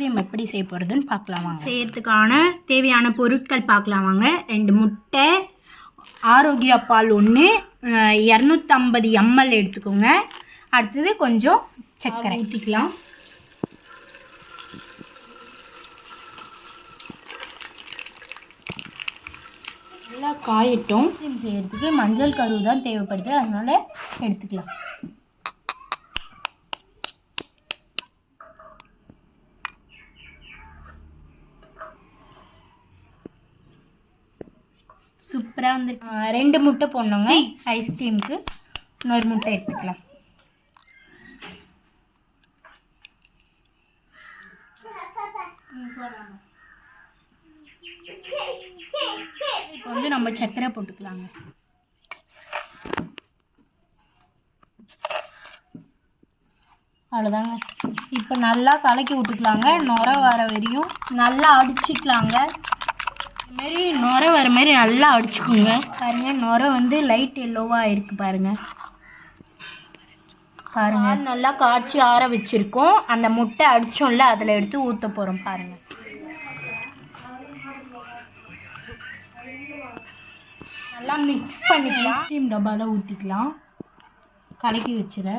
Ice cream எப்படி செய்ய போகிறதுன்னு பார்க்கலாம் வாங்க. செய்யறதுக்கான தேவையான பொருட்கள் பார்க்கலாம் வாங்க. 2 முட்டை, ஆரோக்கியா பால் 1, 250 ml எடுத்துக்கோங்க. அடுத்தது கொஞ்சம் சர்க்கரை ஊற்றிக்கலாம். நல்லா காயட்டும். ஐஸ்கிரீம் செய்கிறதுக்கு மஞ்சள் கரு தான் தேவைப்படுது, அதனால் எடுத்துக்கலாம். சூப்பராக வந்துருக்கு. 2 முட்டை போடணுங்க ஐஸ்கிரீமுக்கு. இன்னொரு முட்டை எடுத்துக்கலாம். இப்போ வந்து நம்ம சர்க்கரை போட்டுக்கலாங்க. அவ்வளோதாங்க. இப்போ நல்லா கலக்கி விட்டுக்கலாங்க. நுர வர வரையும் நல்லா அடிச்சிக்கலாங்க. இதுமாரி நுர வர மாதிரி நல்லா அடிச்சுக்கோங்க. பாருங்கள், நுர வந்து லைட் எல்லோவாக இருக்குது பாருங்கள். பாருங்கள், நல்லா காய்ச்சி ஆற வச்சுருக்கோம். அந்த முட்டை அடித்தோம்ல, அதில் எடுத்து ஊற்ற போகிறோம். பாருங்கள், நல்லா மிக்ஸ் பண்ணிக்கலாம். ஐஸ்கிரீம் டப்பாவில் ஊற்றிக்கலாம். கலக்கி வச்சுற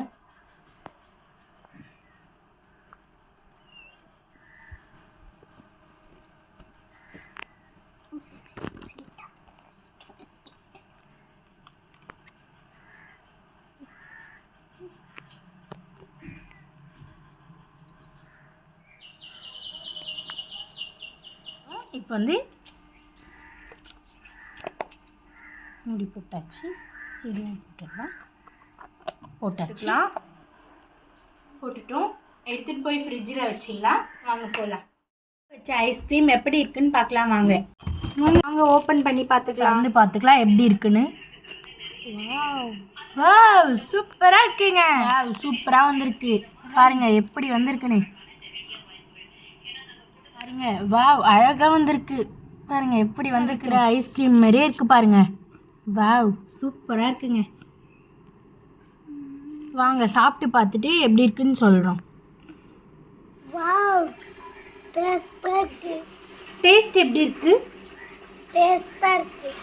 இப்போ வந்து மூடி போட்டாச்சு. இதையும் போட்டுடலாம். போட்டுட்டோம். எடுத்துகிட்டு போய் ஃப்ரிட்ஜில் வச்சிடலாம். வாங்க போகலாம். வச்ச ஐஸ்கிரீம் எப்படி இருக்குன்னு பார்க்கலாம் வாங்க. வாங்க ஓப்பன் பண்ணி பார்த்துக்கலாம். வந்து பார்த்துக்கலாம் எப்படி இருக்குன்னு. வாவ், சூப்பராக இருக்குங்க. சூப்பராக வந்திருக்கு. பாருங்கள் எப்படி வந்திருக்குன்னு. பாருங்க, வாவ், அழகாக வந்திருக்கு. பாருங்க எப்படி வந்திருக்குற ஐஸ்கிரீம் மாதிரியே இருக்குது பாருங்க. வாவ், சூப்பராக இருக்குங்க. வாங்க சாப்பிட்டு பார்த்துட்டு எப்படி இருக்குன்னு சொல்கிறோம். வாவ், டேஸ்ட் எப்படி இருக்குது? டேஸ்டாக இருக்குது.